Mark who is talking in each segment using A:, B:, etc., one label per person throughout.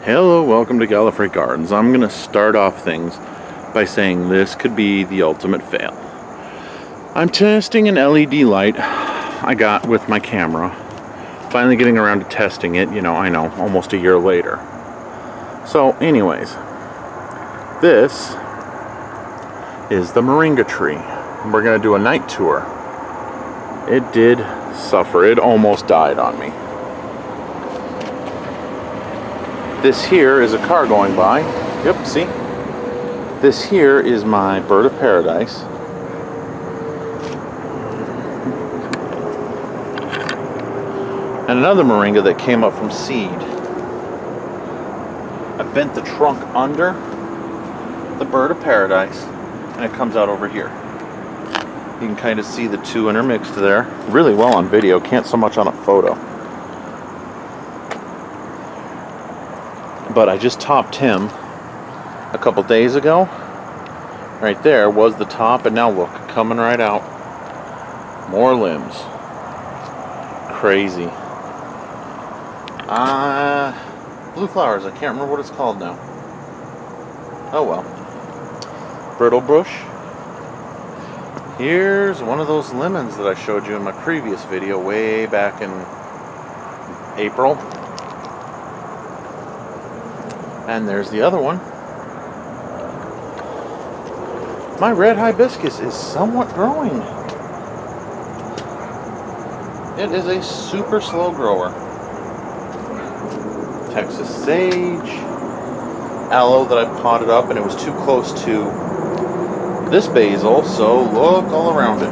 A: Hello, welcome to Gallifrey Gardens. I'm going to start off things by saying this could be the ultimate fail. I'm testing an LED light I got with my camera. Finally getting around to testing it, I know, almost a year later. So anyways, this is the moringa tree. We're going to do a night tour. It did suffer. It almost died on me. This here is a car going by. Yep, see? This here is my bird of paradise. And another moringa that came up from seed. I bent the trunk under the bird of paradise and it comes out over here. You can kind of see the two intermixed there. Really well on video, can't so much on a photo. But I just topped him a couple days ago. Right there was the top, and now look, coming right out. More limbs. Crazy. Blue flowers, I can't remember what it's called now. Oh well. Brittle bush. Here's one of those lemons that I showed you in my previous video way back in April. And there's the other one. My red hibiscus is somewhat growing. It is a super slow grower. Texas sage. Aloe that I potted up, and it was too close to this basil, so look all around it.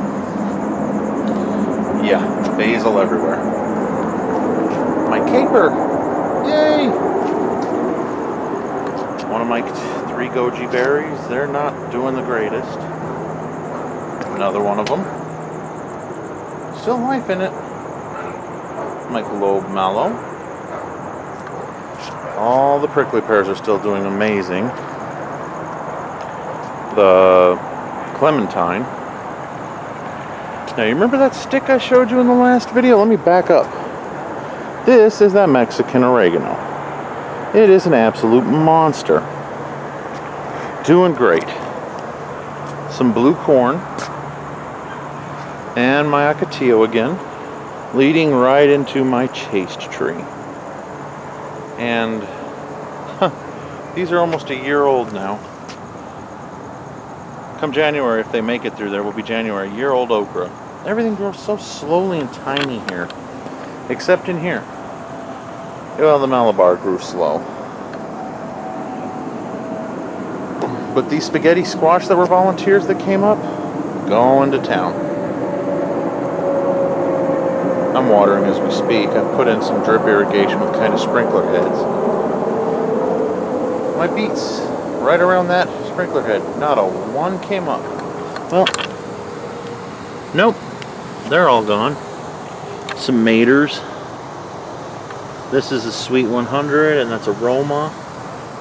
A: Yeah, basil everywhere. My caper. Yay! One of my 3 goji berries, they're not doing the greatest. Another one of them. Still life in it. My globe mallow. All the prickly pears are still doing amazing. The clementine. Now you remember that stick I showed you in the last video? Let me back up. This is that Mexican oregano. It is an absolute monster. Doing great. Some blue corn. And my ocotillo again. Leading right into my chaste tree. And these are almost a year old now. Come January, if they make it through there, will be January. Year-old okra. Everything grows so slowly and tiny here. Except in here. Well, the Malabar grew slow. But these spaghetti squash that were volunteers that came up, going to town. I'm watering as we speak. I put in some drip irrigation with kind of sprinkler heads. My beets, right around that sprinkler head, not a one came up. Well, nope, they're all gone. Some maters. This is a Sweet 100, and that's a Roma.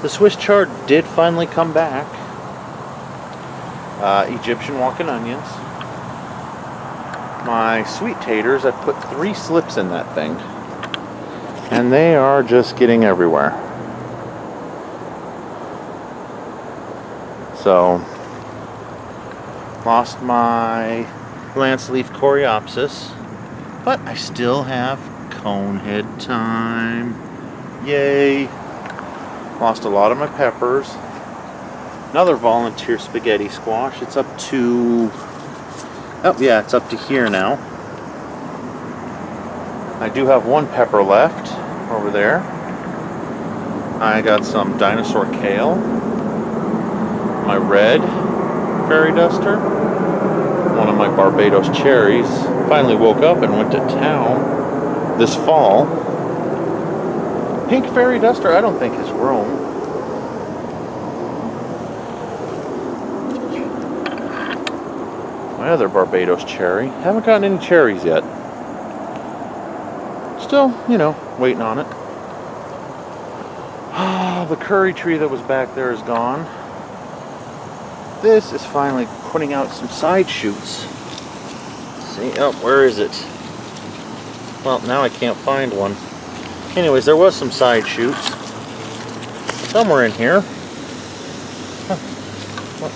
A: The Swiss chard did finally come back. Egyptian walking onions. My sweet taters, I put 3 slips in that thing. And they are just getting everywhere. So, lost my lance leaf coreopsis. But I still have conehead time. Yay! Lost a lot of my peppers. Another volunteer spaghetti squash. It's up to... oh yeah, it's up to here now. I do have 1 pepper left over there. I got some dinosaur kale. My red fairy duster. One of my Barbados cherries. Finally woke up and went to town this fall. Pink fairy duster I don't think has grown. My other Barbados cherry. Haven't gotten any cherries yet. Still, waiting on it. The curry tree that was back there is gone. This is finally putting out some side shoots. See, oh, where is it? Well, now I can't find one. Anyways, there was some side shoots. somewhere in here.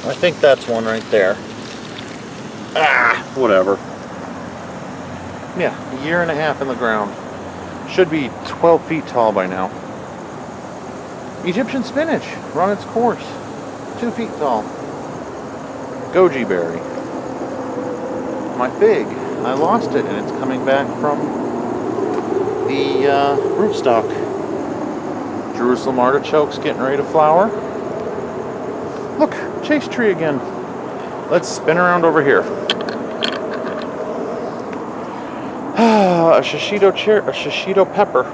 A: I think that's one right there. Whatever. Yeah, a year and a half in the ground. Should be 12 feet tall by now. Egyptian spinach, run its course. 2 feet tall. Goji berry. My fig, I lost it and it's coming back from the rootstock. Jerusalem artichokes getting ready to flower. Look, chase tree again. Let's spin around over here. A shishito pepper.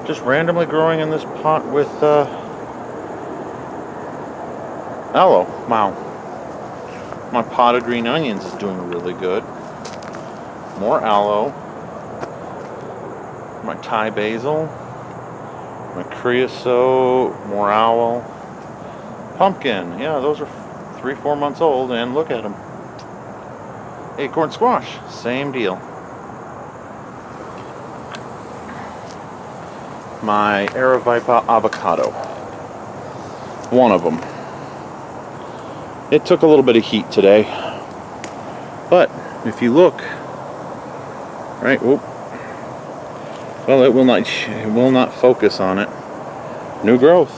A: Just randomly growing in this pot with aloe. Wow. My pot of green onions is doing really good. More aloe. My Thai basil. My creosote. More aloe. Pumpkin. Yeah, those are 3-4 months old, and look at them. Acorn squash. Same deal. My Aravaipa avocado. One of them. It took a little bit of heat today, but if you look, right, whoop, well, it will not focus on it. New growth.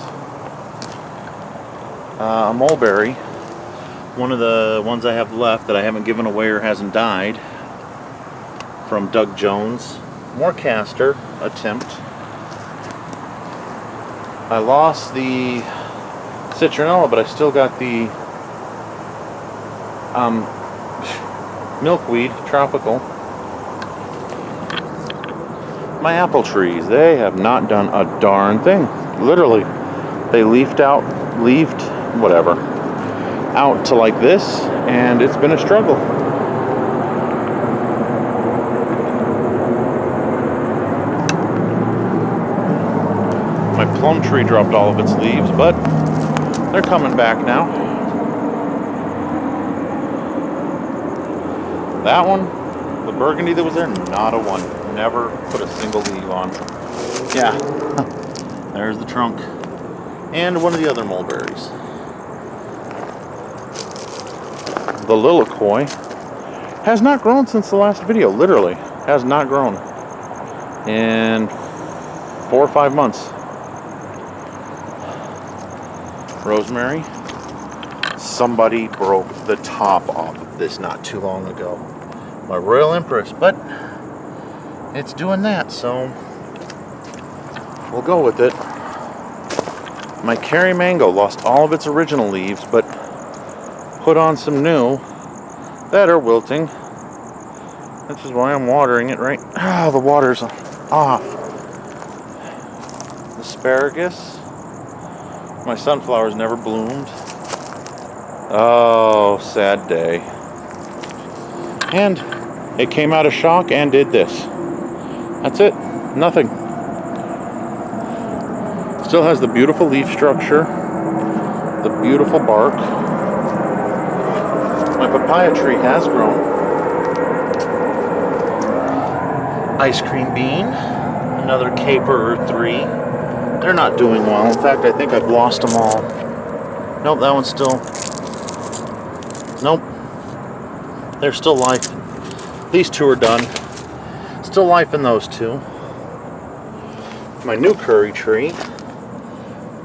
A: A mulberry, one of the ones I have left that I haven't given away or hasn't died, from Doug Jones. More castor attempt. I lost the citronella, but I still got the milkweed, tropical. My apple trees, they have not done a darn thing. Literally, they leafed out to like this, and it's been a struggle. My plum tree dropped all of its leaves, but they're coming back now. That one, the burgundy that was there, not a one. Never put a single leaf on. Yeah, there's the trunk. And one of the other mulberries. The lilikoi has not grown since the last video. Literally, has not grown in 4 or 5 months. Rosemary. Somebody broke the top off of this not too long ago. My Royal Empress, but it's doing that, so we'll go with it. My Kerry Mango lost all of its original leaves, but put on some new that are wilting. Which is why I'm watering it right. The water's off. Asparagus. My sunflowers never bloomed. Oh, sad day. And it came out of shock and did this. That's it. Nothing. Still has the beautiful leaf structure, the beautiful bark. My papaya tree has grown. Ice cream bean, another caper or 3. They're not doing well. In fact, I think I've lost them all. Nope, that one's still. Nope. They're still life. These 2 are done. Still life in those 2. My new curry tree.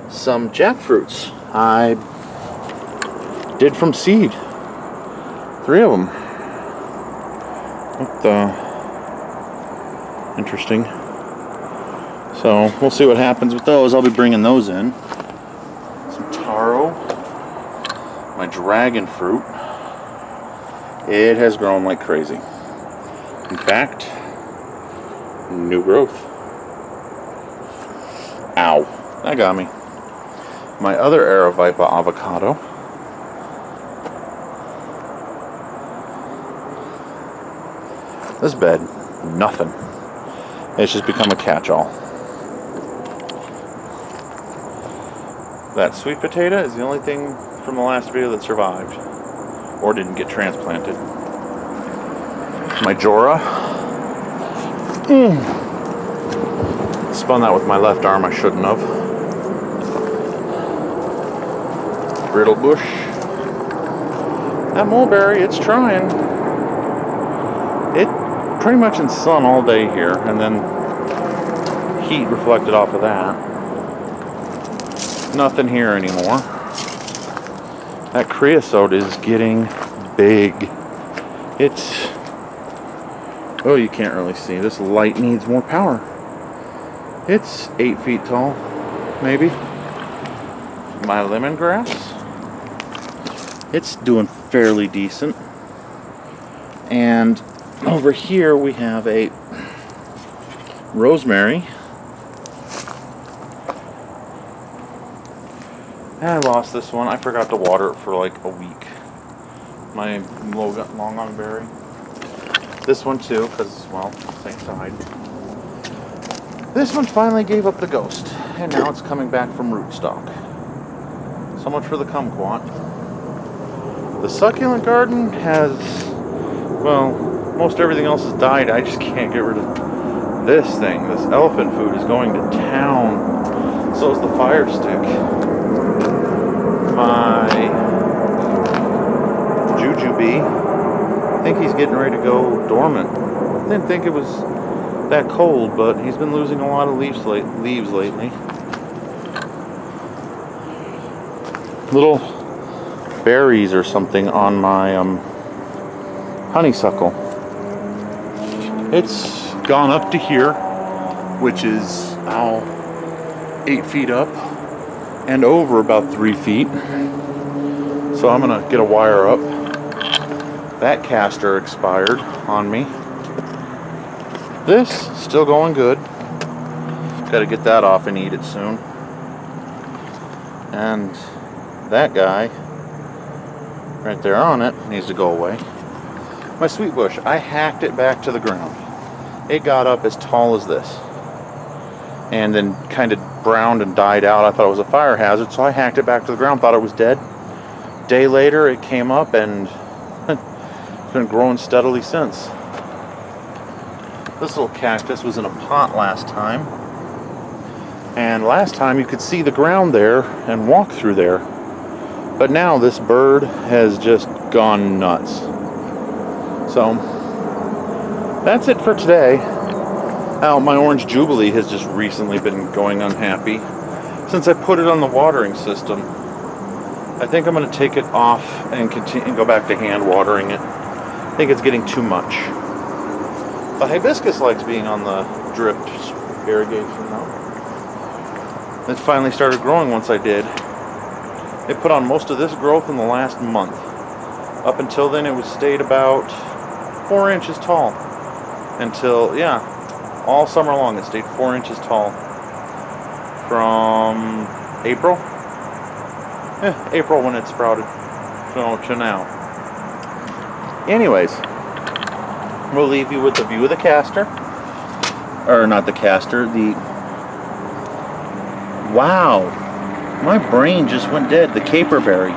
A: Some jackfruits I did from seed. 3 of them. What the? Interesting. So we'll see what happens with those. I'll be bringing those in. Some taro. My dragon fruit. It has grown like crazy. In fact, new growth. Ow. That got me. My other Aravaipa avocado. This bed, nothing. It's just become a catch-all. That sweet potato is the only thing from the last video that survived. Or didn't get transplanted. My Jora. Spun that with my left arm, I shouldn't have. brittle bush. That mulberry, it's trying. It pretty much in sun all day here, and then heat reflected off of that. Nothing here anymore. That creosote is getting big. It's, oh, you can't really see. This light needs more power. It's 8 feet tall, maybe. My lemongrass, it's doing fairly decent. And over here we have a rosemary. And I lost this one. I forgot to water it for like a week. My long on berry. This one too, because, well, same side. This one finally gave up the ghost, and now it's coming back from rootstock. So much for the kumquat. The succulent garden has, well, most everything else has died. I just can't get rid of this thing. This elephant food is going to town. So is the fire stick. My jujube, I think he's getting ready to go dormant. I didn't think it was that cold, but he's been losing a lot of leaves lately. Little berries or something on my honeysuckle. It's gone up to here, which is 8 feet up and over about 3 feet. So I'm gonna get a wire up. That caster expired on me. This still going good. Got to get that off and eat it soon. And that guy right there on it needs to go away. My sweet bush, I hacked it back to the ground. It got up as tall as this and then kind of browned and died out. I thought it was a fire hazard, so I hacked it back to the ground, thought it was dead. Day later it came up, and it's been growing steadily since. This little cactus was in a pot last time, and last time you could see the ground there and walk through there, but now this bird has just gone nuts. So that's it for today. Now my orange jubilee has just recently been going unhappy since I put it on the watering system. I think I'm going to take it off and continue and go back to hand watering it. I think it's getting too much. The hibiscus likes being on the drip irrigation now. It finally started growing once I did. It put on most of this growth in the last month. Up until then it was stayed about 4 inches tall. Until, yeah, all summer long it stayed 4 inches tall. From April? Yeah, April when it sprouted. So to now. Anyways, we'll leave you with the view of the caster. Or not the caster, the... Wow! My brain just went dead. The caperberry.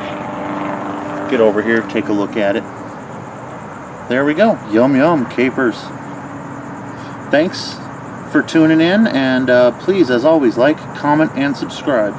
A: Get over here, take a look at it. There we go. Yum yum, capers. Thanks for tuning in, and please, as always, like, comment, and subscribe.